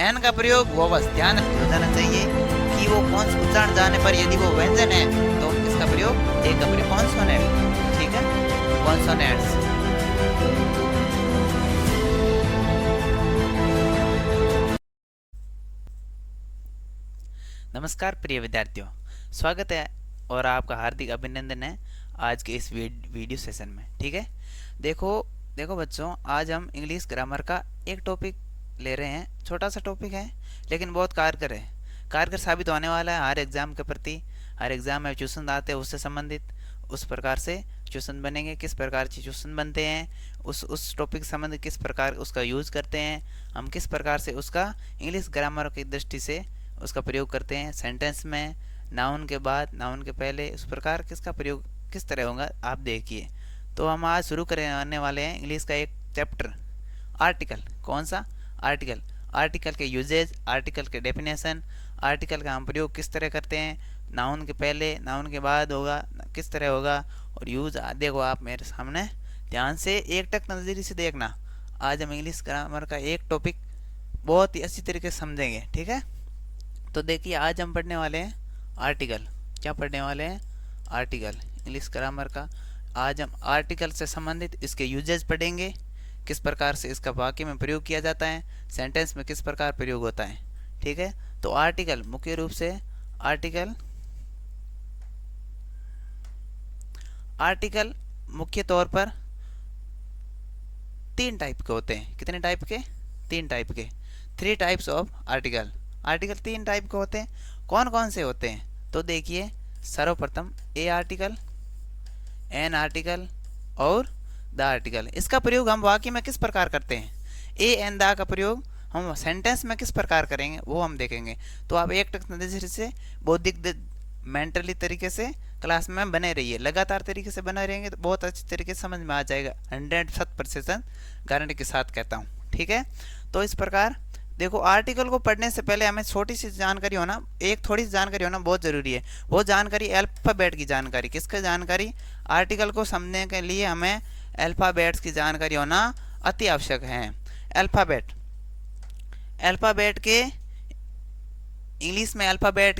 N का प्रयोग vowels, ध्यान हो जाना चाहिए कि वो कौन सा उच्चारण जाने पर यदि वो व्यंजन है तो इसका प्रयोग ए का प्रयोग कॉन्सोनेंट, ठीक है, कॉन्सोनेंट्स। नमस्कार प्रिय विद्यार्थियों, स्वागत है और आपका हार्दिक अभिनंदन है आज के इस वीडियो सेशन में। ठीक है, देखो देखो बच्चों, आज हम इंग्लिश ग्रामर का एक टॉपिक ले रहे हैं। छोटा सा टॉपिक है लेकिन बहुत कारगर है, कारगर साबित होने वाला है हर एग्ज़ाम के प्रति। हर एग्ज़ाम में क्वेश्चन आते हैं उससे संबंधित, उस प्रकार से क्वेश्चन बनेंगे, किस प्रकार से क्वेश्चन बनते हैं, उस टॉपिक से संबंधित किस प्रकार उसका यूज़ करते हैं, हम किस प्रकार से उसका इंग्लिश ग्रामर की दृष्टि से उसका प्रयोग करते हैं सेंटेंस में, नाउन के बाद, नाउन के पहले, उस प्रकार किसका प्रयोग किस तरह होगा आप देखिए। तो हम आज शुरू करने वाले हैं इंग्लिश का एक चैप्टर, आर्टिकल। कौन सा? आर्टिकल। आर्टिकल के यूजेज, आर्टिकल के डेफिनेशन, आर्टिकल का हम प्रयोग किस तरह करते हैं, नाउन के पहले, नाउन के बाद होगा, किस तरह होगा, और यूज देखो आप मेरे सामने ध्यान से एक टक नज़रिए से देखना। आज हम इंग्लिश ग्रामर का एक टॉपिक बहुत ही अच्छी तरीके से समझेंगे। ठीक है, तो देखिए आज हम पढ़ने वाले हैं आर्टिकल। क्या पढ़ने वाले हैं? आर्टिकल, इंग्लिश ग्रामर का। आज हम आर्टिकल से संबंधित इसके यूजेज पढ़ेंगे, किस प्रकार से इसका वाक्य में प्रयोग किया जाता है, सेंटेंस में किस प्रकार प्रयोग होता है। ठीक है, तो आर्टिकल मुख्य रूप से आर्टिकल मुख्य तौर पर तीन टाइप के होते हैं। कितने टाइप के? तीन टाइप के, 3 types of article. Article 3 type के होते हैं। कौन कौन से होते हैं? तो देखिए, सर्वप्रथम ए आर्टिकल, एन आर्टिकल और द आर्टिकल। इसका प्रयोग हम वाक्य में किस प्रकार करते हैं? ए एन द का प्रयोग हम सेंटेंस में किस प्रकार करेंगे वो हम देखेंगे। तो आप एक टक नज़र से बौद्धिक मेंटली तरीके से क्लास में बने रहिए, लगातार तरीके से बने रहेंगे तो बहुत अच्छी तरीके से समझ में आ जाएगा। 100% गारंटी के साथ कहता हूँ। ठीक है, तो इस प्रकार देखो, आर्टिकल को पढ़ने से पहले हमें छोटी सी जानकारी होना, एक थोड़ी सी जानकारी होना बहुत ज़रूरी है। वो जानकारी अल्फ़ाबेट की जानकारी। किसका जानकारी? आर्टिकल को समझने के लिए हमें अल्फ़ाबेट्स की जानकारी होना अति आवश्यक है। अल्फ़ाबेट, अल्फ़ाबेट के इंग्लिश में अल्फ़ाबेट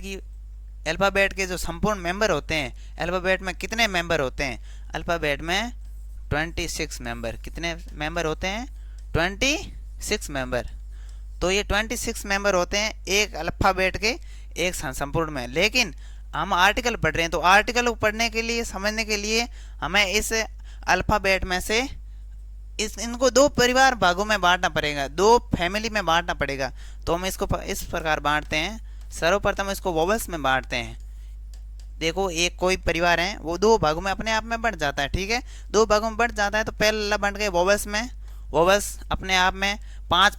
के जो संपूर्ण मेंबर होते हैं, अल्फ़ाबेट में कितने मेंबर होते हैं? अल्फ़ाबेट में 26 मेंबर। कितने मेंबर होते हैं? 26 मेंबर। तो ये 26 मेंबर होते हैं एक अल्फ़ाबेट के, एक संपूर्ण में। लेकिन हम आर्टिकल पढ़ रहे हैं तो आर्टिकल को पढ़ने के लिए, समझने के लिए हमें इस अल्फ़ाबेट में से इनको 2 परिवार भागों में बांटना पड़ेगा, 2 फैमिली में बांटना पड़ेगा। तो हम इसको इस प्रकार बांटते हैं। सर्वप्रथम इसको वोवेल्स में बांटते हैं। देखो, एक कोई परिवार है वो 2 भागों में अपने आप में बढ़ जाता है। ठीक है, 2 भागों में बढ़ जाता है तो पहला बढ़ गए वोवेल्स में। वोवेल्स अपने आप में 5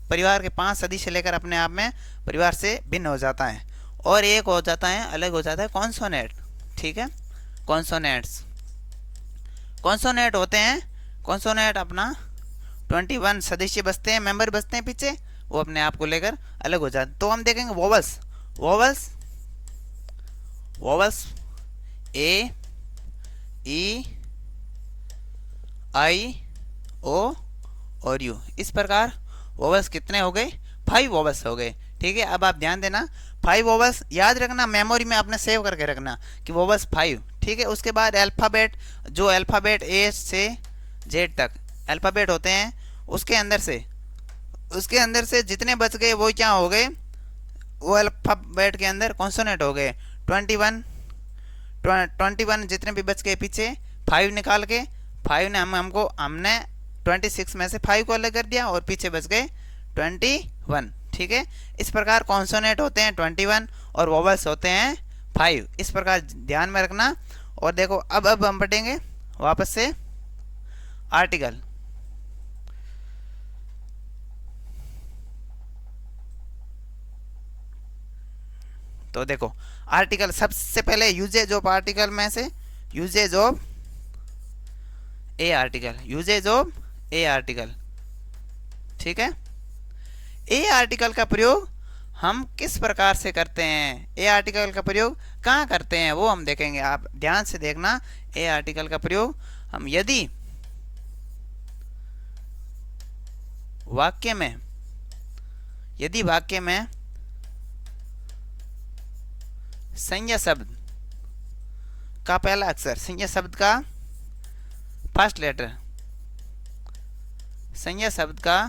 परिवार के 5 सदस्य लेकर अपने आप में परिवार से भिन्न हो जाता है। और एक हो जाता है, अलग हो जाता है कॉन्सोनेंट। ठीक है, कॉन्सोनेंट्स। कॉन्सोनेंट होते हैं, कॉन्सोनेंट अपना 21 सदस्य बचते हैं, मेंबर बचते हैं पीछे, वो अपने आप को लेकर अलग हो जाते हैं। तो हम देखेंगे वोवेल्स। वोवेल्स, वोवेल्स ए, ई, आई, ओ और यू। इस प्रकार वोवेल्स कितने हो गए? 5 वोवेल्स हो गए। ठीक है, अब आप ध्यान देना, 5 वोवेल्स याद रखना, मेमोरी में आपने सेव करके रखना कि वोवेल्स 5। ठीक है, उसके बाद अल्फ़ाबेट, जो अल्फ़ाबेट ए से जेड तक अल्फ़ाबेट होते हैं, उसके अंदर से जितने बच गए वो क्या हो गए? वो अल्फ़ाबेट के अंदर कॉन्सोनेंट हो गए। 21 जितने भी बच गए पीछे 5 निकाल के, 5 ने हमने 26 में से 5 को अलग कर दिया और पीछे बच गए 21। ठीक है, इस प्रकार कॉन्सोनेंट होते हैं 21 और वोवेल्स होते हैं 5। इस प्रकार ध्यान में रखना। और देखो, अब हम पढ़ेंगे वापस से आर्टिकल। तो देखो, आर्टिकल सबसे पहले यूजेज ऑफ आर्टिकल में से uses of a article, uses of a article. ठीक है, ए आर्टिकल का प्रयोग हम किस प्रकार से करते हैं, ए आर्टिकल का प्रयोग कहाँ करते हैं वो हम देखेंगे। आप ध्यान से देखना, ए आर्टिकल का प्रयोग हम यदि वाक्य में यदि वाक्य में संज्ञा शब्द का पहला अक्षर, संज्ञा शब्द का फर्स्ट लेटर, संज्ञा शब्द का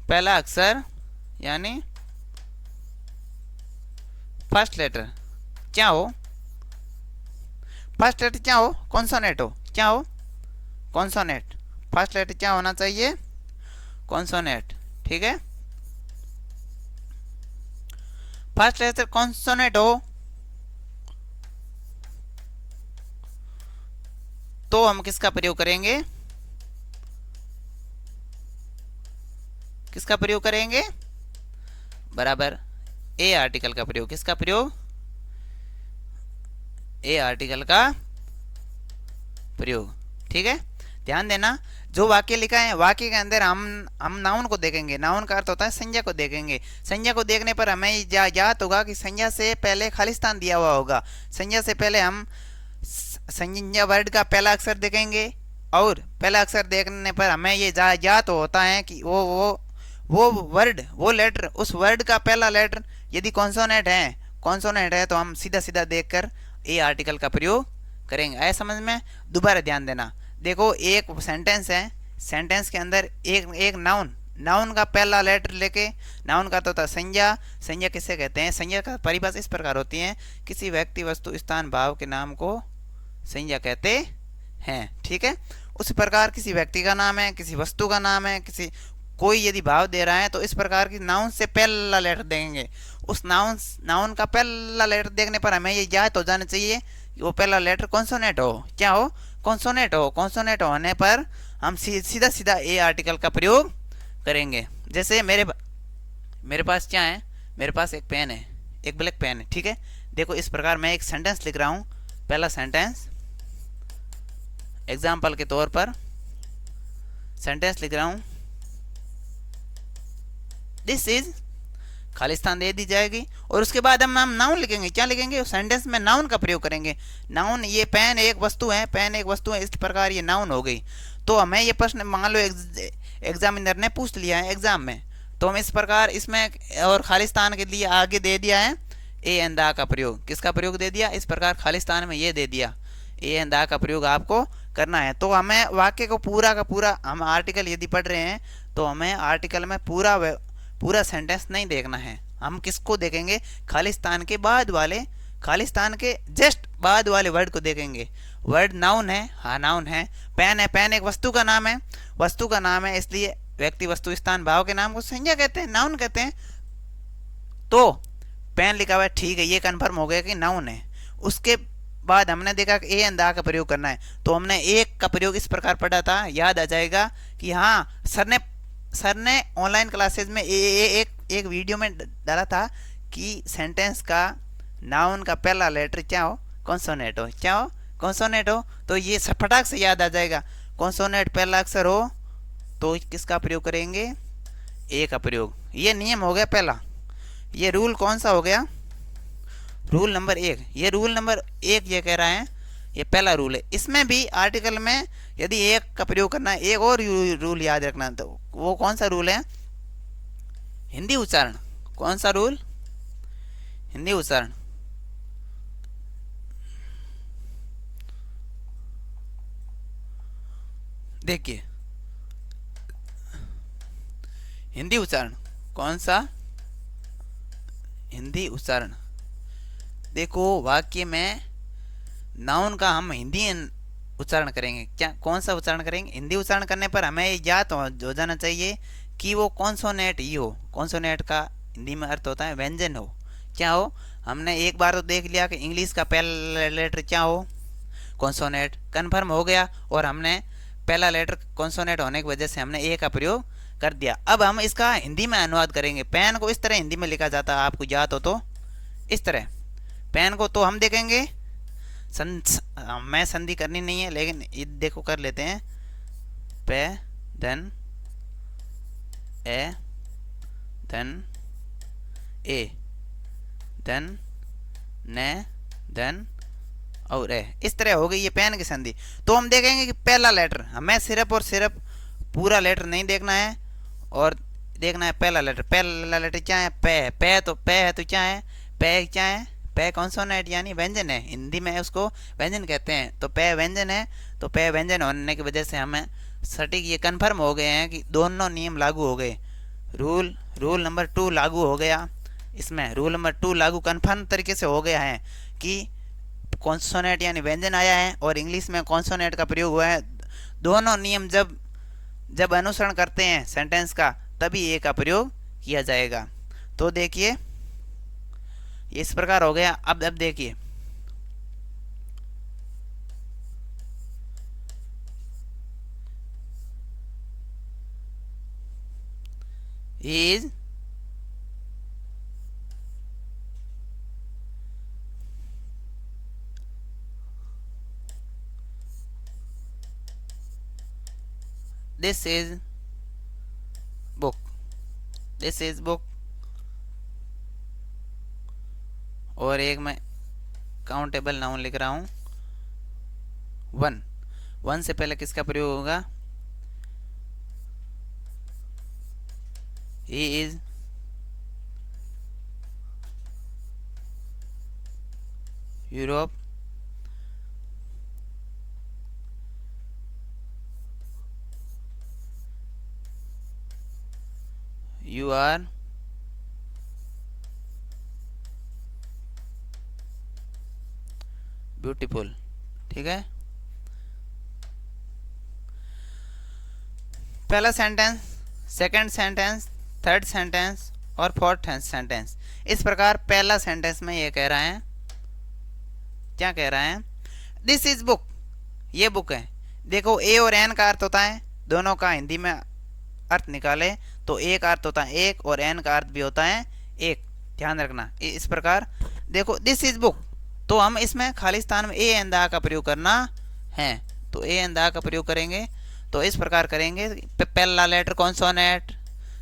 पहला अक्षर यानी फर्स्ट लेटर क्या हो, फर्स्ट लेटर क्या हो, कॉन्सोनेंट हो, क्या हो, कॉन्सोनेंट। फर्स्ट लेटर क्या होना चाहिए, कॉन्सोनेंट। ठीक है, फर्स्ट लेटर कॉन्सोनेंट हो तो हम किसका प्रयोग करेंगे, किसका प्रयोग करेंगे, बराबर ए आर्टिकल का प्रयोग। किसका प्रयोग, ए आर्टिकल का प्रयोग। ठीक है, ध्यान देना, जो वाक्य लिखा है वाक्य के अंदर हम नाउन को देखेंगे। नाउन का अर्थ होता है संज्ञा को देखेंगे। संज्ञा को देखने पर हमें याद होगा कि संज्ञा से पहले खालिस्तान दिया हुआ होगा। संज्ञा से पहले हम संज्ञा वर्ड का पहला अक्षर देखेंगे और पहला अक्षर देखने पर हमें ये याद तो होता है कि वो वर्ड, वो लेटर, उस वर्ड का पहला लेटर यदि कॉन्सोनेंट है तो हम सीधा सीधा देखकर ए आर्टिकल का प्रयोग करेंगे। आया समझ में? दोबारा ध्यान देना, देखो एक सेंटेंस है, सेंटेंस के अंदर एक नाउन का पहला लेटर लेके, नाउन का तो होता है संज्ञा। संज्ञा किसे कहते हैं, संज्ञा का परिभाषा इस प्रकार होती है, किसी व्यक्ति वस्तु स्थान भाव के नाम को संज्ञा कहते हैं। ठीक है, उस प्रकार किसी व्यक्ति का नाम है, किसी वस्तु का नाम है, कोई यदि भाव दे रहा है तो इस प्रकार की नाउन से पहला लेटर देंगे। उस नाउन का पहला लेटर देखने पर हमें ये याद हो जाना चाहिए कि वो पहला लेटर कॉन्सोनेंट हो, क्या हो, कॉन्सोनेंट हो। कॉन्सोनेंट होने पर हम सीधा सीधा ए आर्टिकल का प्रयोग करेंगे। जैसे मेरे पास क्या है, मेरे पास एक पेन है, एक ब्लैक पेन है। ठीक है, देखो इस प्रकार मैं एक सेंटेंस लिख रहा हूँ। पहला सेंटेंस एग्जाम्पल के तौर पर सेंटेंस लिख रहा हूँ, दिस इज, खालिस्तान दे दी जाएगी और उसके बाद हम नाउन लिखेंगे। क्या लिखेंगे, उस सेंटेंस में नाउन का प्रयोग करेंगे। नाउन, ये पेन एक वस्तु है, पेन एक वस्तु है, इस प्रकार ये नाउन हो गई। तो हमें ये प्रश्न मान लो एग्जामिनर ने पूछ लिया है एग्जाम में, तो हम इस प्रकार इसमें और खालिस्तान के लिए आगे दे दिया है ए एंड द का प्रयोग। किसका प्रयोग दे दिया, इस प्रकार खालिस्तान में ये दे दिया, ए एंड द का प्रयोग आपको करना है। तो हमें वाक्य को पूरा का पूरा, हम आर्टिकल यदि पढ़ रहे हैं तो हमें आर्टिकल में पूरा सेंटेंस नहीं देखना है। हम किसको देखेंगे, खालिस्तान के बाद वाले, खालिस्तान के जस्ट बाद वाले वर्ड को देखेंगे। वर्ड नाउन है, हाँ नाउन है। पेन है, पेन एक वस्तु का नाम है, वस्तु का नाम है, इसलिए व्यक्ति वस्तु स्थान भाव के नाम को संज्ञा कहते हैं, नाउन कहते हैं। तो पेन लिखा हुआ है, ठीक है, ये कन्फर्म हो गया कि नाउन है। उसके बाद हमने देखा कि ए एंड द का प्रयोग करना है, तो हमने एक का प्रयोग इस प्रकार पढ़ा था, याद आ जाएगा कि हाँ सर ने ऑनलाइन क्लासेस में एक वीडियो में डाला था कि सेंटेंस का नाउन का पहला लेटर क्या हो, कॉन्सोनेंट हो, क्या हो, कॉन्सोनेंट हो। तो ये फटाक से याद आ जाएगा, कॉन्सोनेंट पहला अक्षर हो तो किसका प्रयोग करेंगे, ए का प्रयोग। ये नियम हो गया पहला। ये रूल कौन सा हो गया, रूल नंबर 1। ये रूल नंबर 1 ये कह रहा है, ये पहला रूल है। इसमें भी आर्टिकल में यदि एक का प्रयोग करना है, एक और रूल याद रखना, तो वो कौन सा रूल है, हिंदी उच्चारण। कौन सा रूल, हिंदी उच्चारण। देखिए हिंदी उच्चारण, कौन सा, हिंदी उच्चारण। देखो वाक्य में नाउन का हम हिंदी उच्चारण करेंगे, क्या कौन सा उच्चारण करेंगे, हिंदी उच्चारण करने पर हमें याद हो जाना चाहिए कि वो कॉन्सोनेंट ही हो। कॉन्सोनेंट का हिंदी में अर्थ होता है व्यंजन हो, क्या हो। हमने एक बार तो देख लिया कि इंग्लिश का पहला लेटर क्या हो, कॉन्सोनेंट, कन्फर्म हो गया और हमने पहला लेटर कॉन्सोनेंट होने की वजह से हमने ए का प्रयोग कर दिया। अब हम इसका हिंदी में अनुवाद करेंगे। पेन को इस तरह हिंदी में लिखा जाता है, आपको याद हो तो इस तरह पेन को। तो हम देखेंगे मैं संधि करनी नहीं है, लेकिन देखो कर लेते हैं, पे धन ए धन ए धन ने धन और ए, इस तरह हो गई ये पेन की संधि। तो हम देखेंगे कि पहला लेटर, हमें सिर्फ और सिर्फ पूरा लेटर नहीं देखना है और देखना है पहला लेटर क्या है, पे। पे तो पे है तो क्या है, पे क्या है, पे कॉन्सोनेंट यानी व्यंजन है, हिंदी में उसको व्यंजन कहते हैं। तो पे व्यंजन है, तो पे व्यंजन होने की वजह से हमें सटीक ये कन्फर्म हो गए हैं कि दोनों नियम लागू हो गए। रूल रूल नंबर 2 लागू हो गया। इसमें रूल नंबर 2 लागू कन्फर्म तरीके से हो गया है कि कॉन्सोनेंट यानी व्यंजन आया है और इंग्लिश में कॉन्सोनेंट का प्रयोग हुआ है। दोनों नियम जब जब अनुसरण करते हैं सेंटेंस का, तभी ए का प्रयोग किया जाएगा। तो देखिए इस प्रकार हो गया। अब देखिए he is this is book, this is book. और एक मैं काउंटेबल नाउन लिख रहा हूं, वन। वन से पहले किसका प्रयोग होगा, he is Europe, you are beautiful. ठीक है, पहला sentence, second sentence, third sentence और फोर्थ सेंटेंस। इस प्रकार पहला सेंटेंस में ये कह रहा है, क्या कह रहा है, दिस इज बुक, ये बुक है। देखो ए और एन का अर्थ होता है, दोनों का हिंदी में अर्थ निकाले तो ए का अर्थ होता है एक और एन का अर्थ भी होता है एक, ध्यान रखना। इस प्रकार देखो दिस इज बुक, तो हम इसमें खाली स्थान में ए एंड द का प्रयोग करना है, तो ए एंड द का प्रयोग करेंगे। तो इस प्रकार करेंगे, पहला लेटर कॉन्सोनेंट,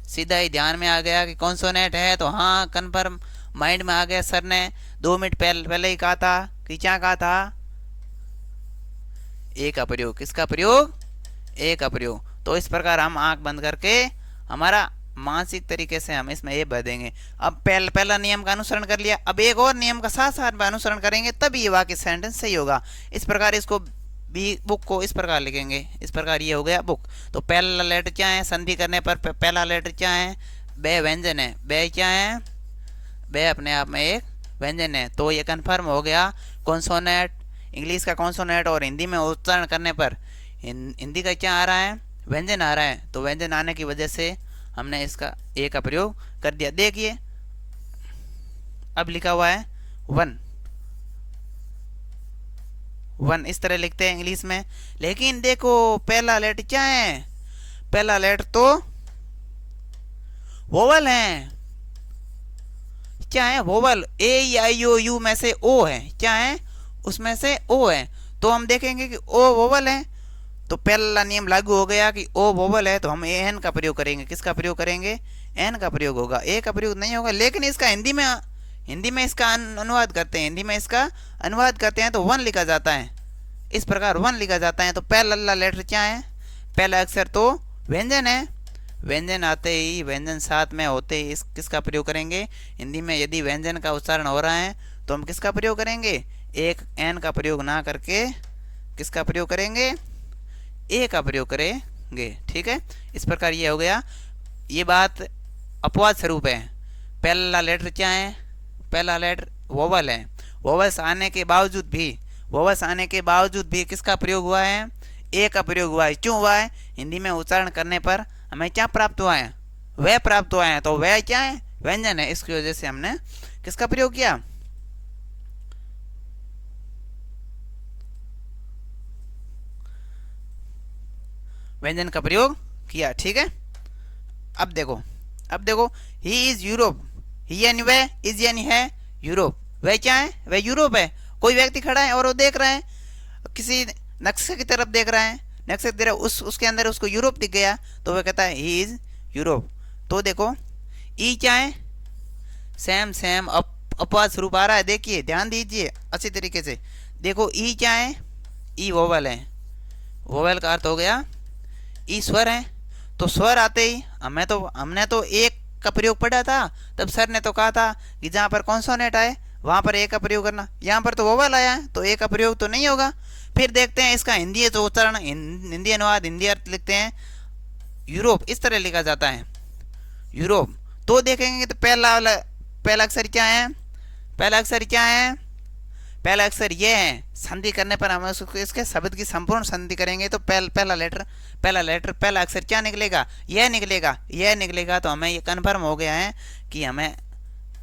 सीधा ही ध्यान में आ गया कि कॉन्सोनेंट है, तो हाँ कन्फर्म माइंड में आ गया। सर ने 2 मिनट पहले ही कहा था कि क्या कहा था, ए का प्रयोग। किसका प्रयोग, ए का प्रयोग। तो इस प्रकार हम आंख बंद करके हमारा मानसिक तरीके से हम इसमें ए भर देंगे। अब पहला नियम का अनुसरण कर लिया, अब एक और नियम का साथ साथ में अनुसरण करेंगे तभी ये वाक्य सेंटेंस सही होगा। इस प्रकार इसको भी, बुक को इस प्रकार लिखेंगे, इस प्रकार ये हो गया बुक। तो पहला लेटर क्या है, संधि करने पर पहला लेटर क्या है, बे व्यंजन है। बे क्या है, बे अपने आप में एक व्यंजन है। तो ये कन्फर्म हो गया कॉन्सोनेंट, इंग्लिश का कॉन्सोनेंट और हिंदी में उच्चारण करने पर हिंदी का क्या आ रहा है, व्यंजन आ रहा है। तो व्यंजन आने की वजह से हमने इसका ए का प्रयोग कर दिया। देखिए अब लिखा हुआ है वन, वन इस तरह लिखते हैं इंग्लिश में। लेकिन देखो पहला लेटर क्या है, पहला लेटर तो वोवल है। क्या है, vowel. A I O you में से ओ है, क्या है, उसमें से ओ है। तो हम देखेंगे कि ओ वोवल है, तो पहला नियम लागू हो गया कि ओ वोवल है, तो हम एन का प्रयोग करेंगे। किसका प्रयोग करेंगे, एन का प्रयोग होगा, ए का प्रयोग नहीं होगा। लेकिन इसका हिंदी में इसका अनुवाद करते हैं, हिंदी में इसका अनुवाद करते हैं तो वन लिखा जाता है, इस प्रकार वन लिखा जाता है। तो पहला लेटर क्या है, पहला अक्षर तो व्यंजन है। व्यंजन आते ही, व्यंजन साथ में होते ही इस किसका प्रयोग करेंगे, हिंदी में यदि व्यंजन का उच्चारण हो रहा है तो हम किसका प्रयोग करेंगे, एक एन का प्रयोग ना करके किसका प्रयोग करेंगे, ए का प्रयोग करेंगे। ठीक है, इस प्रकार ये हो गया। ये बात अपवाद स्वरूप है। पहला लेटर क्या है, पहला लेटर वोवल है। वोवल्स आने के बावजूद भी किसका प्रयोग हुआ है, ए का प्रयोग हुआ है। क्यों हुआ है, हिंदी में उच्चारण करने पर हमें क्या प्राप्त हुआ है, वह प्राप्त हुआ है। तो वह क्या है, व्यंजन है। इसकी वजह से हमने किसका प्रयोग किया, व्यंजन का प्रयोग किया। ठीक है, अब देखो ही इज यूरोप, ही यानी वह, इज यानी है, यूरोप। वह क्या है, वह यूरोप है। कोई व्यक्ति खड़ा है और वो देख रहा है, किसी नक्शे की तरफ देख रहा है, नक्शे की तरफ उसके अंदर उसको यूरोप दिख गया, तो वह कहता है ही इज यूरोप। तो देखो ई क्या है, सेम अपवाद स्वरूप आ रहा है। देखिए ध्यान दीजिए अच्छी तरीके से। देखो ई क्या है, ई वोवल है। वोवल का अर्थ हो गया ई स्वर है। तो स्वर आते ही हमने तो एक का प्रयोग पढ़ा था। तब सर ने तो कहा था कि जहाँ पर कॉन्सोनेंट आए वहां पर ए का प्रयोग करना। यहाँ पर तो वोवल आया है तो ए का प्रयोग तो नहीं होगा। फिर देखते हैं इसका हिंदी तो उच्चारण, हिंदी अनुवाद, हिंदी अर्थ लिखते हैं यूरोप, इस तरह लिखा जाता है यूरोप। तो देखेंगे तो पहला अक्षर क्या है, पहला अक्षर क्या है, पहला अक्षर ये है। संधि करने पर हम उसको इसके शब्द की संपूर्ण संधि करेंगे तो पहला अक्षर क्या निकलेगा, यह निकलेगा, यह निकलेगा। तो हमें ये कन्फर्म हो गया है कि हमें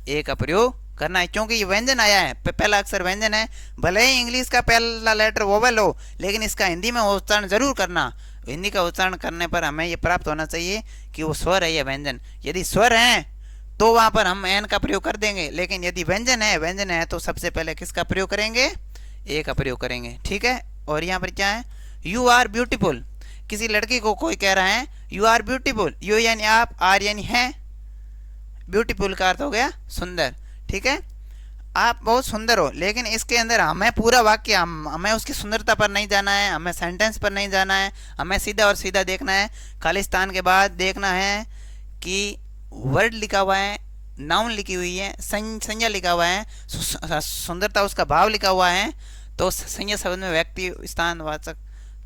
ए का प्रयोग करना है, क्योंकि ये व्यंजन आया है, पहला अक्षर व्यंजन है। भले ही इंग्लिश का पहला लेटर वोवेल हो, लेकिन इसका हिंदी में उच्चारण जरूर करना। हिंदी का उच्चारण करने पर हमें ये प्राप्त होना चाहिए कि वो स्वर है या व्यंजन। यदि स्वर है तो वहां पर हम एन का प्रयोग कर देंगे, लेकिन यदि व्यंजन है तो सबसे पहले किसका प्रयोग करेंगे, ए का प्रयोग करेंगे। ठीक है। और यहाँ पर क्या है, यू आर ब्यूटीफुल। किसी लड़की को कोई कह रहा है यू आर ब्यूटीफुल, यू यानी आप, आर यानी है, ब्यूटीफुल का अर्थ हो गया सुंदर। ठीक है, आप बहुत सुंदर हो। लेकिन इसके अंदर हमें पूरा वाक्य, हमें उसकी सुंदरता पर नहीं जाना है, हमें सेंटेंस पर नहीं जाना है, हमें सीधा और सीधा देखना है। खालिस्तान के बाद देखना है कि वर्ड लिखा हुआ है, नाउन लिखी हुई है, संज्ञा लिखा हुआ है, सुंदरता उसका भाव लिखा हुआ है। तो संज्ञा शब्द में व्यक्ति, स्थान, वाचक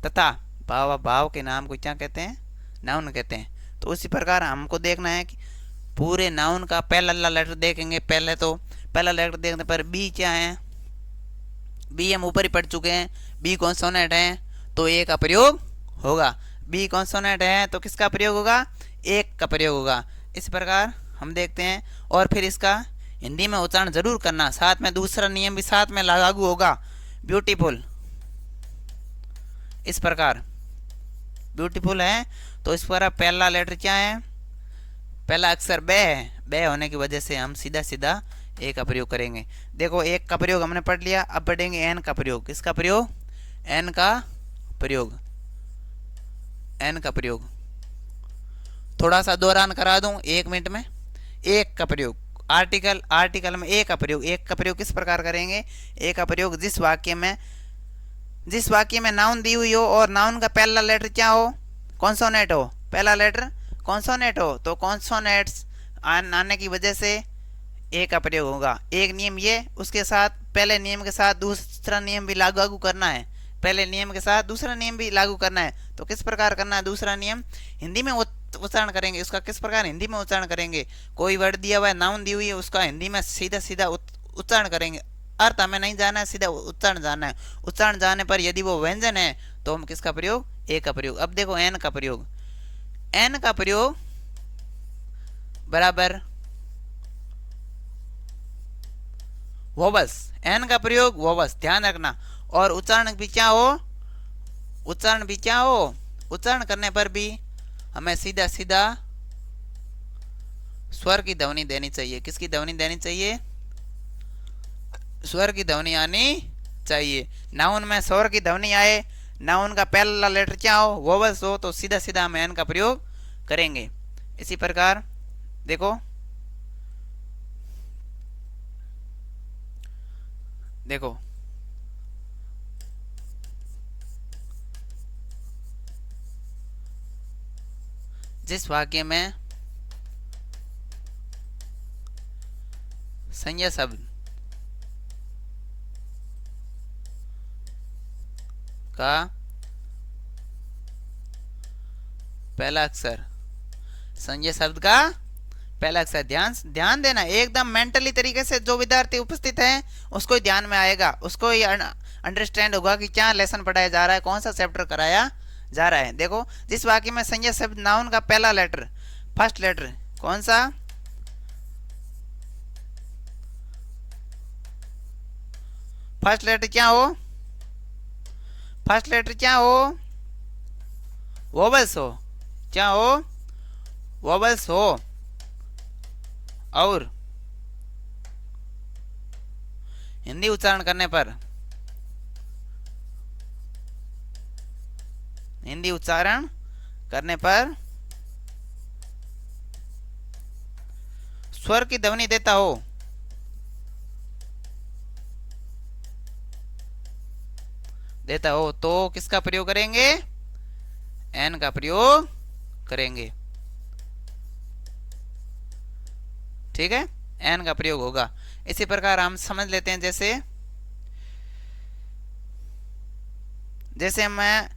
तथा भाव के नाम को क्या कहते हैं, नाउन कहते हैं। तो उसी प्रकार हमको देखना है कि पूरे नाउन का पहला लेटर देखेंगे। पहले तो पहला लेटर देखने पर बी क्या है, बी हम ऊपर ही पढ़ चुके हैं, बी कॉन्सोनेंट है तो ए का प्रयोग होगा। बी कॉन्सोनेंट है तो किसका प्रयोग होगा, एक का प्रयोग होगा। इस प्रकार हम देखते हैं। और फिर इसका हिंदी में उच्चारण जरूर करना, साथ में दूसरा नियम भी साथ में लागू होगा, ब्यूटीफुल। इस प्रकार ब्यूटीफुल है तो इस पर पहला लेटर क्या है, पहला अक्षर बे है, बे होने की वजह से हम सीधा सीधा ए का प्रयोग करेंगे। देखो एक का प्रयोग हमने पढ़ लिया, अब पढ़ेंगे एन का प्रयोग। किसका प्रयोग, एन का प्रयोग, एन का प्रयोग। थोड़ा सा दोहरान करा दूं 1 मिनट में। एक का प्रयोग, आर्टिकल में ए का प्रयोग। एक का प्रयोग किस प्रकार करेंगे, ए का प्रयोग जिस वाक्य में नाउन दी हुई हो और नाउन का पहला लेटर क्या हो, कॉन्सोनेंट हो, पहला लेटर कॉन्सोनेंट हो, तो कॉन्सोनेंट्स आने की वजह से ए का प्रयोग होगा। एक नियम ये, उसके साथ पहले नियम के साथ दूसरा नियम भी लागू करना है, पहले नियम के साथ दूसरा नियम भी लागू करना है। तो किस प्रकार करना है, दूसरा नियम हिंदी में उच्चारण करेंगे। उसका किस प्रकार हिंदी में उच्चारण करेंगे, कोई वर्ड दिया हुआ है, नाउन दी हुई है, उसका हिंदी में सीधा सीधा उच्चारण करेंगे। अर्थ हमें नहीं जाना है, सीधा उच्चारण जानना है। उच्चारण जाने पर यदि वो व्यंजन है तो हम किसका प्रयोग, ए का प्रयोग। अब देखो एन का प्रयोग, एन का प्रयोग बराबर वोवल्स, एन का प्रयोग वोवल्स, ध्यान रखना। और उच्चारण भी क्या हो, उच्चारण भी क्या हो, उच्चारण करने पर भी हमें सीधा सीधा स्वर की ध्वनि देनी चाहिए। किसकी ध्वनि देनी चाहिए, स्वर की ध्वनि आनी चाहिए। नाउन में स्वर की ध्वनि आए, नाउन का पहला लेटर क्या हो, वोवल्स हो, तो सीधा सीधा हम एन का प्रयोग करेंगे। इसी प्रकार देखो, देखो जिस वाक्य में संज्ञा शब्द का पहला अक्षर, संज्ञा शब्द का पहला अक्षर, ध्यान देना एकदम मेंटली तरीके से। जो विद्यार्थी उपस्थित है उसको ही ध्यान में आएगा, उसको ही अंडरस्टैंड होगा कि क्या लेसन पढ़ाया जा रहा है, कौन सा चैप्टर कराया जा रहा है। देखो जिस वाक्य में संज्ञा शब्द नाउन का पहला लेटर, फर्स्ट लेटर कौन सा, फर्स्ट लेटर क्या हो, फर्स्ट लेटर क्या हो, वोवल्स हो, क्या हो, वोवल्स हो। और हिंदी उच्चारण करने पर, हिंदी उच्चारण करने पर स्वर की ध्वनि देता हो, तो किसका प्रयोग करेंगे, एन का प्रयोग करेंगे। ठीक है, एन का प्रयोग होगा। इसी प्रकार हम समझ लेते हैं, जैसे जैसे मैं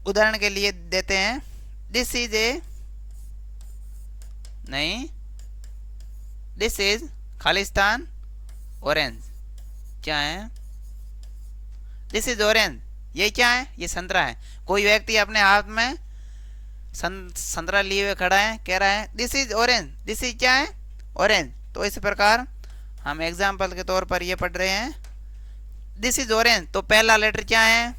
उदाहरण के लिए देते हैं, दिस इज ए, नहीं, दिस इज खालिस्तान ऑरेंज। क्या है? This is orange. ये क्या है? ये संतरा है। कोई व्यक्ति अपने हाथ में संतरा लिए हुए खड़ा है, कह रहा है this is orange. This is क्या है? ऑरेंज। तो इस प्रकार हम एग्जाम्पल के तौर पर ये पढ़ रहे हैं, दिस इज ऑरेंज। तो पहला लेटर क्या है?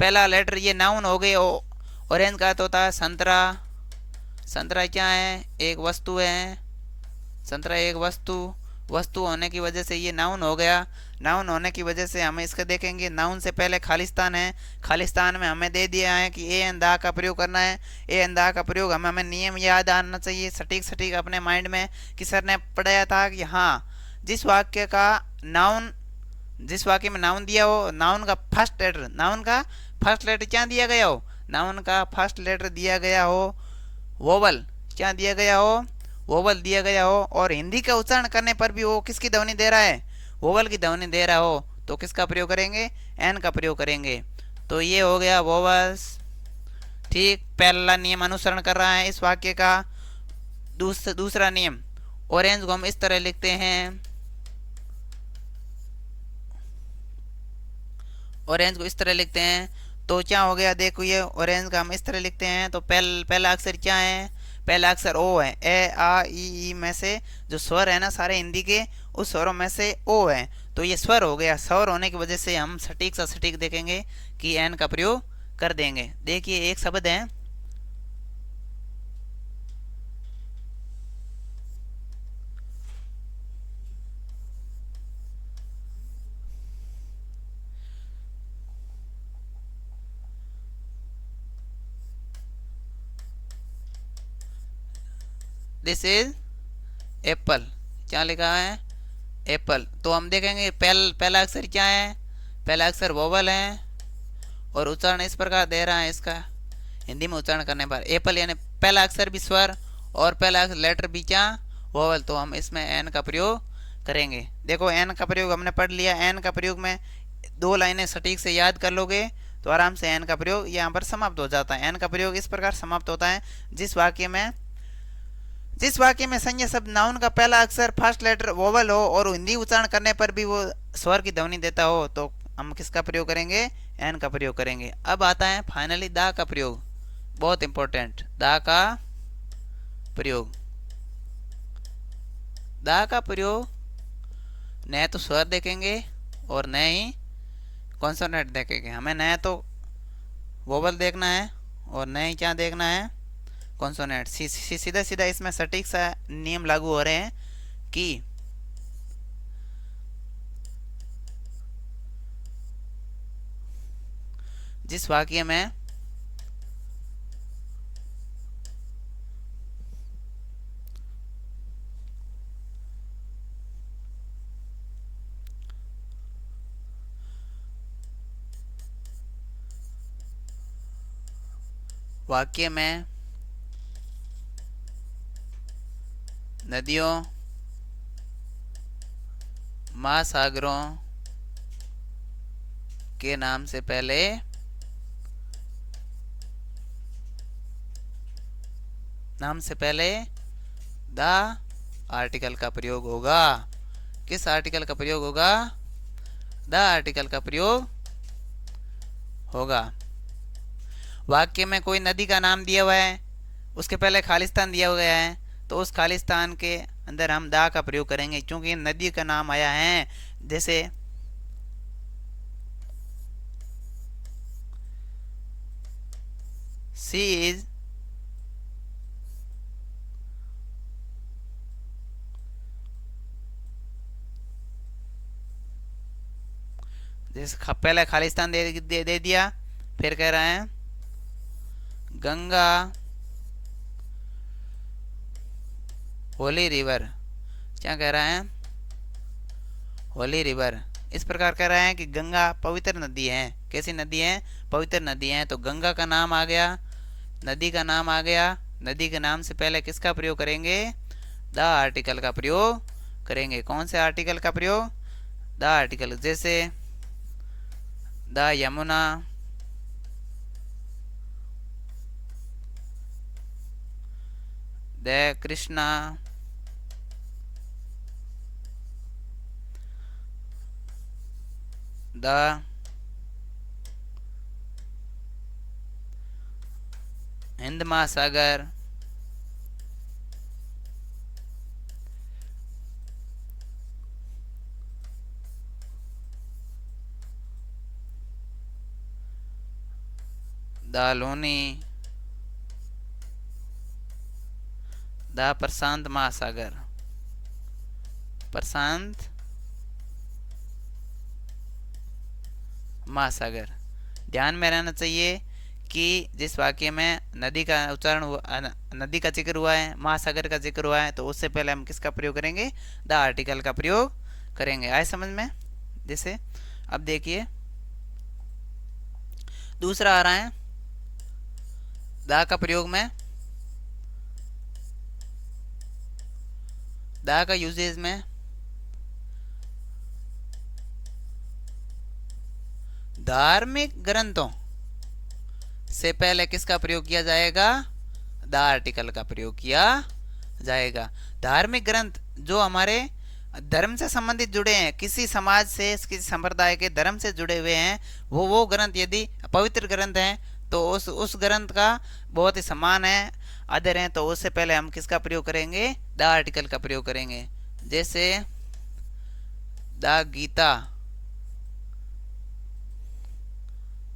पहला लेटर ये नाउन हो गए। ऑरेंज का तो होता है संतरा। संतरा क्या है? एक वस्तु है। संतरा एक वस्तु होने की वजह से ये नाउन हो गया। नाउन होने की वजह से हमें इसका देखेंगे, नाउन से पहले खालिस्तान है। खालिस्तान में हमें दे दिया है कि ए एन दा का प्रयोग करना है। ए एन दा का प्रयोग हमें नियम याद आना चाहिए सटीक सटीक अपने माइंड में, कि सर ने पढ़ाया था कि हाँ, जिस वाक्य में नाउन दिया हो, नाउन का फर्स्ट लेटर क्या दिया गया हो? नाउन का फर्स्ट लेटर दिया गया हो वोवल। क्या दिया गया हो? वोवल दिया गया हो। और हिंदी का उच्चारण करने पर भी वो किसकी ध्वनि दे रहा है? वोवल की ध्वनि दे रहा हो, तो किसका प्रयोग करेंगे? एन का प्रयोग करेंगे। तो ये हो गया वोवल्स। ठीक, पहला नियम अनुसरण कर रहा है इस वाक्य का। दूसरा नियम, ऑरेंज को हम इस तरह लिखते हैं, ऑरेंज को इस तरह लिखते हैं। तो क्या हो गया? देखो, ये ऑरेंज का हम इस तरह लिखते हैं। तो पहला अक्षर क्या है? पहला अक्षर ओ है। ए आ ई में से जो स्वर है ना सारे हिंदी के, उस स्वरों में से ओ है। तो ये स्वर हो गया। स्वर होने की वजह से हम सटीक देखेंगे कि एन का प्रयोग कर देंगे। देखिए, एक शब्द है, दिस इज एप्पल। क्या लिखा है? एप्पल। तो हम देखेंगे पहला अक्षर क्या है? पहला अक्षर वोवल है, और उच्चारण इस प्रकार दे रहा है इसका हिंदी में उच्चारण करने पर, एप्पल, यानी पहला अक्षर भी स्वर और पहला लेटर भी क्या? वोवल। तो हम इसमें एन का प्रयोग करेंगे। देखो, एन का प्रयोग हमने पढ़ लिया। एन का प्रयोग में 2 लाइनें सटीक से याद कर लोगे तो आराम से एन का प्रयोग यहाँ पर समाप्त हो जाता है। एन का प्रयोग इस प्रकार समाप्त होता है, जिस वाक्य में संज्ञा शब्द नाउन का पहला अक्षर फर्स्ट लेटर वोवल हो और हिंदी उच्चारण करने पर भी वो स्वर की ध्वनि देता हो, तो हम किसका प्रयोग करेंगे? एन का प्रयोग करेंगे। अब आता है फाइनली दा का प्रयोग, बहुत इंपॉर्टेंट। दा का प्रयोग, दा का प्रयोग न तो स्वर देखेंगे और न ही कॉन्सोनेंट देखेंगे। हमें न तो वोवल देखना है और न ही क्या देखना है? कॉन्सोनेंट। सीधा सीधा इसमें सटीक सा नियम लागू हो रहे हैं कि जिस वाक्य में नदियों, महासागरों के नाम से पहले द आर्टिकल का प्रयोग होगा। किस आर्टिकल का प्रयोग होगा? द आर्टिकल का प्रयोग होगा। वाक्य में कोई नदी का नाम दिया हुआ है, उसके पहले खालिस्तान दिया गया है, तो उस खालिस्तान के अंदर हम दा का प्रयोग करेंगे, क्योंकि नदी का नाम आया है। जैसे सी इज जैसे पहले खालिस्तान दे दिया, फिर कह रहे हैं गंगा होली रिवर। क्या कह रहा है? होली रिवर। इस प्रकार कह रहे हैं कि गंगा पवित्र नदी है। कैसी नदी है? पवित्र नदी है। तो गंगा का नाम आ गया, नदी का नाम आ गया। नदी के नाम से पहले किसका प्रयोग करेंगे? द आर्टिकल का प्रयोग करेंगे। कौन से आर्टिकल का प्रयोग? द आर्टिकल, जैसे the Yamuna, the Krishna, the Hind महासागर, द लोनी, द प्रशांत महासागर, प्रशांत महासागर। ध्यान में रहना चाहिए कि जिस वाक्य में नदी का उच्चारण नदी का जिक्र हुआ है, महासागर का जिक्र हुआ है, तो उससे पहले हम किसका प्रयोग करेंगे? द आर्टिकल का प्रयोग करेंगे। आए समझ में? जैसे अब देखिए दूसरा आ रहा है, द का प्रयोग में, द का यूजेज में धार्मिक ग्रंथों से पहले किसका प्रयोग किया जाएगा? द आर्टिकल का प्रयोग किया जाएगा। धार्मिक ग्रंथ जो हमारे धर्म से संबंधित जुड़े हैं, किसी समाज से, किसी संप्रदाय के धर्म से जुड़े हुए हैं, वो ग्रंथ यदि पवित्र ग्रंथ हैं तो उस ग्रंथ का बहुत ही सम्मान है, आदर है, तो उससे पहले हम किसका प्रयोग करेंगे? द आर्टिकल का प्रयोग करेंगे। जैसे द गीता,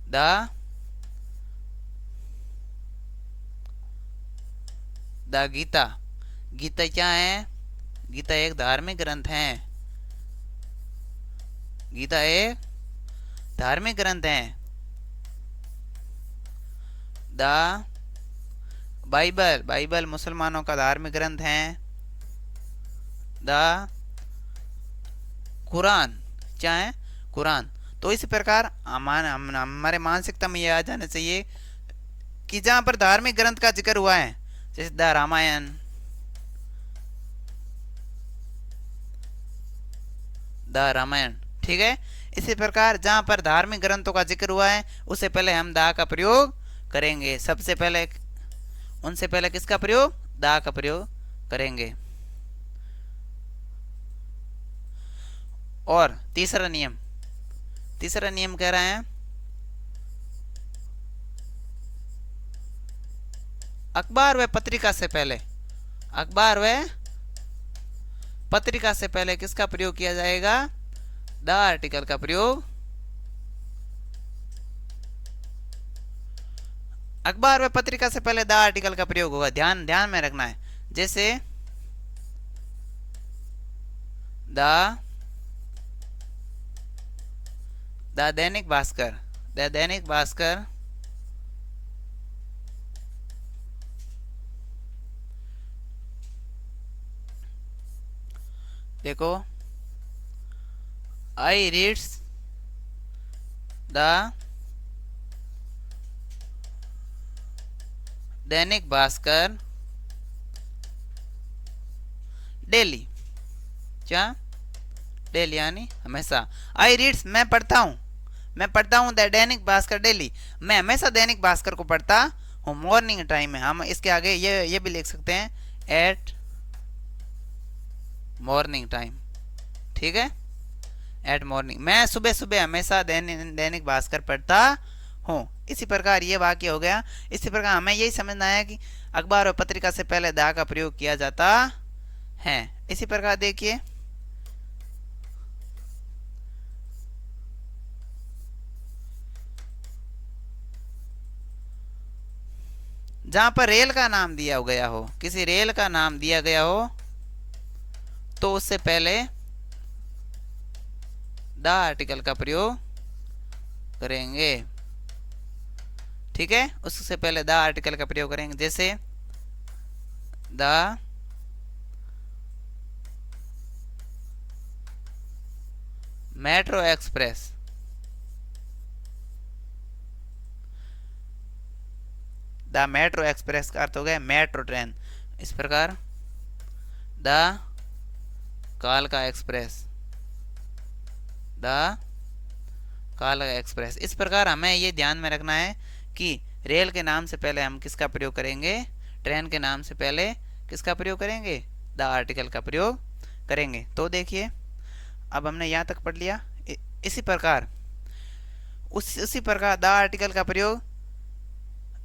द गीता। गीता क्या है? गीता एक धार्मिक ग्रंथ है। गीता एक धार्मिक ग्रंथ है। द बाइबल, बाइबल मुसलमानों का धार्मिक ग्रंथ है। द कुरान क्या है? कुरान। तो इस प्रकार हमारे मानसिकता में यह आ जाना चाहिए कि जहां पर धार्मिक ग्रंथ का जिक्र हुआ है, जैसे द रामायण, द रामायण, ठीक है। इसी प्रकार जहां पर धार्मिक ग्रंथों का जिक्र हुआ है उससे पहले हम द का प्रयोग करेंगे। सबसे पहले उनसे पहले किसका प्रयोग? द का प्रयोग करेंगे। और तीसरा नियम कह रहा है, अखबार व पत्रिका से पहले, अखबार व पत्रिका से पहले किसका प्रयोग किया जाएगा? द आर्टिकल का प्रयोग। अखबार व पत्रिका से पहले द आर्टिकल का प्रयोग होगा। ध्यान में रखना है। जैसे द दैनिक भास्कर, द दैनिक भास्कर, देखो, आई reads the Dainik Bhaskar daily. क्या? डेली यानी हमेशा। आई रीड्स मैं पढ़ता हूँ, द दैनिक भास्कर डेली, मैं हमेशा दैनिक भास्कर को पढ़ता हूँ। मॉर्निंग टाइम में हम इसके आगे ये भी लिख सकते हैं, एट मॉर्निंग टाइम, ठीक है, एट मॉर्निंग। मैं सुबह सुबह हमेशा दैनिक भास्कर पढ़ता हूँ। इसी प्रकार ये वाक्य हो गया। इसी प्रकार हमें यही समझना है कि अखबार और पत्रिका से पहले द का प्रयोग किया जाता है। इसी प्रकार देखिए, जहां पर रेल का नाम दिया गया हो, किसी रेल का नाम दिया गया हो, तो उससे पहले द आर्टिकल का प्रयोग करेंगे, ठीक है। उससे पहले द आर्टिकल का प्रयोग करेंगे। जैसे the metro express, the metro express का अर्थ हो गया मेट्रो ट्रेन। इस प्रकार द कालका एक्सप्रेस, द कालका एक्सप्रेस। इस प्रकार हमें ये ध्यान में रखना है कि रेल के नाम से पहले हम किसका प्रयोग करेंगे, ट्रेन के नाम से पहले किसका प्रयोग करेंगे, द आर्टिकल का प्रयोग करेंगे। तो देखिए अब हमने यहाँ तक पढ़ लिया। इसी प्रकार उसी प्रकार द आर्टिकल का प्रयोग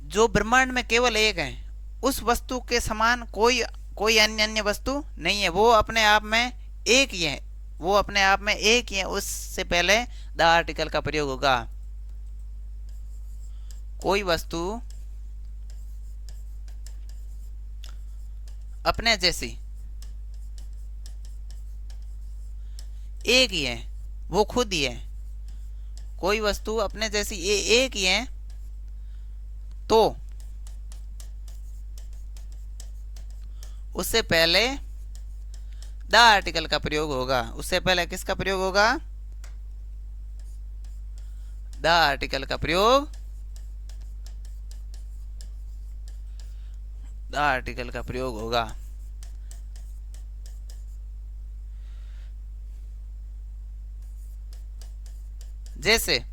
जो ब्रह्मांड में केवल एक है, उस वस्तु के समान कोई अन्य वस्तु नहीं है, वो अपने आप में एक ही है, वो अपने आप में एक ही है, उससे पहले द आर्टिकल का प्रयोग होगा। कोई वस्तु अपने जैसी एक ही है, वो खुद ही है, कोई वस्तु अपने जैसी एक ही है, तो उससे पहले द आर्टिकल का प्रयोग होगा। उससे पहले किसका प्रयोग होगा, द आर्टिकल का प्रयोग, द आर्टिकल का प्रयोग होगा। जैसे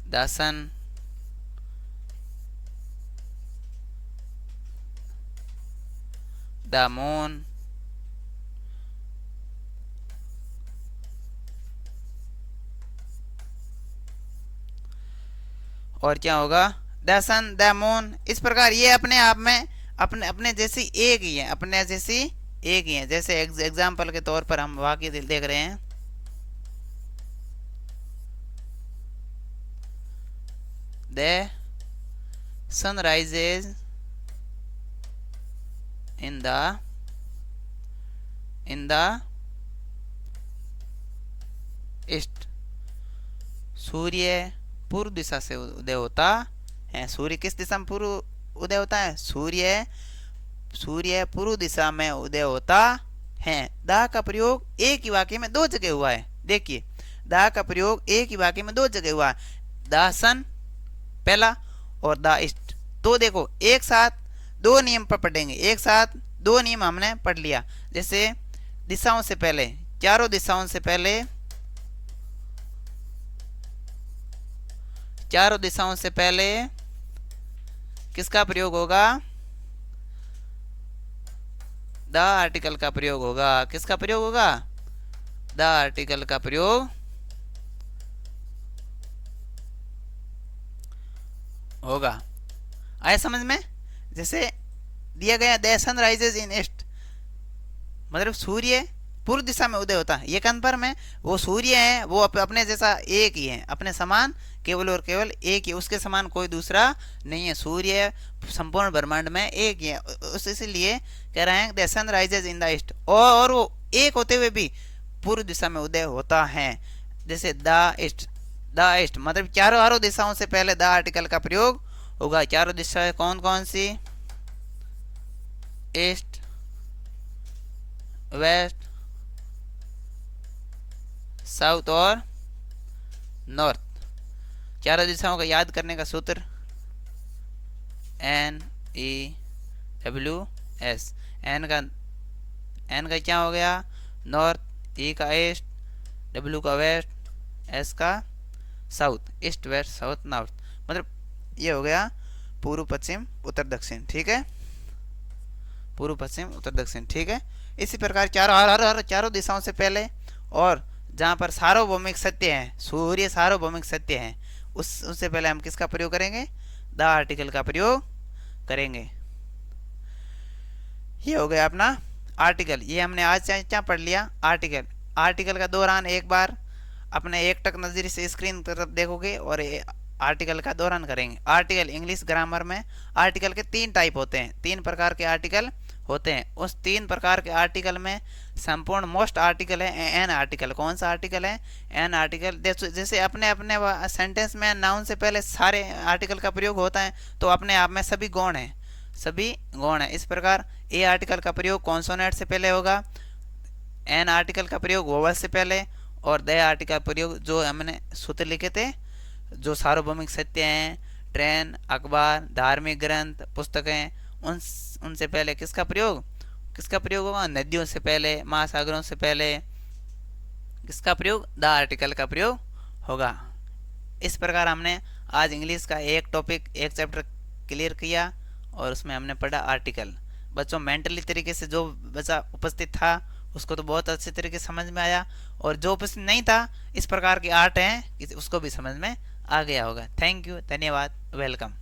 द सन, द मून, और क्या होगा, द सन, द मून। इस प्रकार ये अपने आप में अपने जैसी एक ही है, अपने जैसी एक ही है। जैसे एग्जाम्पल के तौर पर हम वाक्य देख रहे हैं, the sun rises in the east, सूर्य पूर्व दिशा से उदय होता है। सूर्य किस दिशा में पूर्व उदय होता है, सूर्य पूर्व दिशा में उदय होता है। द का प्रयोग एक ही वाक्य में दो जगह हुआ है। देखिए द का प्रयोग एक ही वाक्य में दो जगह हुआ है, द सन पहला और द ईस्ट। तो देखो एक साथ दो नियम पर पढ़ेंगे, एक साथ दो नियम हमने पढ़ लिया। जैसे दिशाओं से पहले, चारों दिशाओं से पहले, चारों दिशाओं से पहले किसका प्रयोग होगा, द आर्टिकल का प्रयोग होगा। किसका प्रयोग होगा, द आर्टिकल का प्रयोग होगा। आया समझ में। जैसे दिया गया the sun rises in east, मतलब सूर्य पूर्व दिशा में उदय होता है। ये कन्फर्म है, वो सूर्य है, वो अपने जैसा एक ही है, अपने समान केवल और केवल एक ही, उसके समान कोई दूसरा नहीं है। सूर्य संपूर्ण ब्रह्मांड में एक ही है, इसलिए कह रहे हैं the sun rises in the east, और वो एक होते हुए भी पूर्व दिशा में उदय होता है। जैसे द ईस्ट मतलब चारों दिशाओं से पहले द आर्टिकल का प्रयोग होगा। चारों दिशाएं कौन कौन सी, ईस्ट, वेस्ट, साउथ और नॉर्थ। चारों दिशाओं का याद करने का सूत्र NEWS। एन का क्या हो गया, नॉर्थ, E का ईस्ट, W का वेस्ट, S का south, east west south north, मतलब ये हो गया पूर्व पश्चिम उत्तर दक्षिण। ठीक है, पूर्व पश्चिम उत्तर दक्षिण। ठीक है, इसी प्रकार चारों दिशाओं से पहले, और जहाँ पर सार्वभौमिक सत्य है, सूर्य सार्वभौमिक सत्य है, उससे पहले हम किसका प्रयोग करेंगे, द आर्टिकल का प्रयोग करेंगे। ये हो गया अपना आर्टिकल। ये हमने आज क्या पढ़ लिया, आर्टिकल। आर्टिकल का दोहरान एक बार अपने एकटक नजर से स्क्रीन तरफ देखोगे और आर्टिकल का दोहरान करेंगे। आर्टिकल इंग्लिश ग्रामर में आर्टिकल के तीन टाइप होते हैं, तीन प्रकार के आर्टिकल होते हैं। उस तीन प्रकार के आर्टिकल में संपूर्ण मोस्ट आर्टिकल है एन आर्टिकल। कौन सा आर्टिकल है, एन आर्टिकल। जैसे अपने अपने सेंटेंस में नाउन से पहले सारे आर्टिकल का प्रयोग होता है, तो अपने आप में सभी गौण है, सभी गौण है। इस प्रकार ए आर्टिकल का प्रयोग कॉन्सोनेंट से पहले होगा, एन आर्टिकल का प्रयोग वोवल से पहले, और द आर्टिकल प्रयोग जो हमने सूत्र लिखे थे, जो सार्वभौमिक सत्य हैं, ट्रेन, अखबार, धार्मिक ग्रंथ, पुस्तकें, उनसे पहले किसका प्रयोग, किसका प्रयोग होगा? नदियों से पहले, महासागरों से पहले किसका प्रयोग? द आर्टिकल का प्रयोग होगा। इस प्रकार हमने आज इंग्लिश का एक टॉपिक, एक चैप्टर क्लियर किया और उसमें हमने पढ़ा आर्टिकल। बच्चों मेंटली तरीके से जो बच्चा उपस्थित था उसको तो बहुत अच्छे तरीके से समझ में आया, और जो उपस्थित नहीं था, इस प्रकार की आर्ट है उसको भी समझ में आ गया होगा। थैंक यू, धन्यवाद, वेलकम।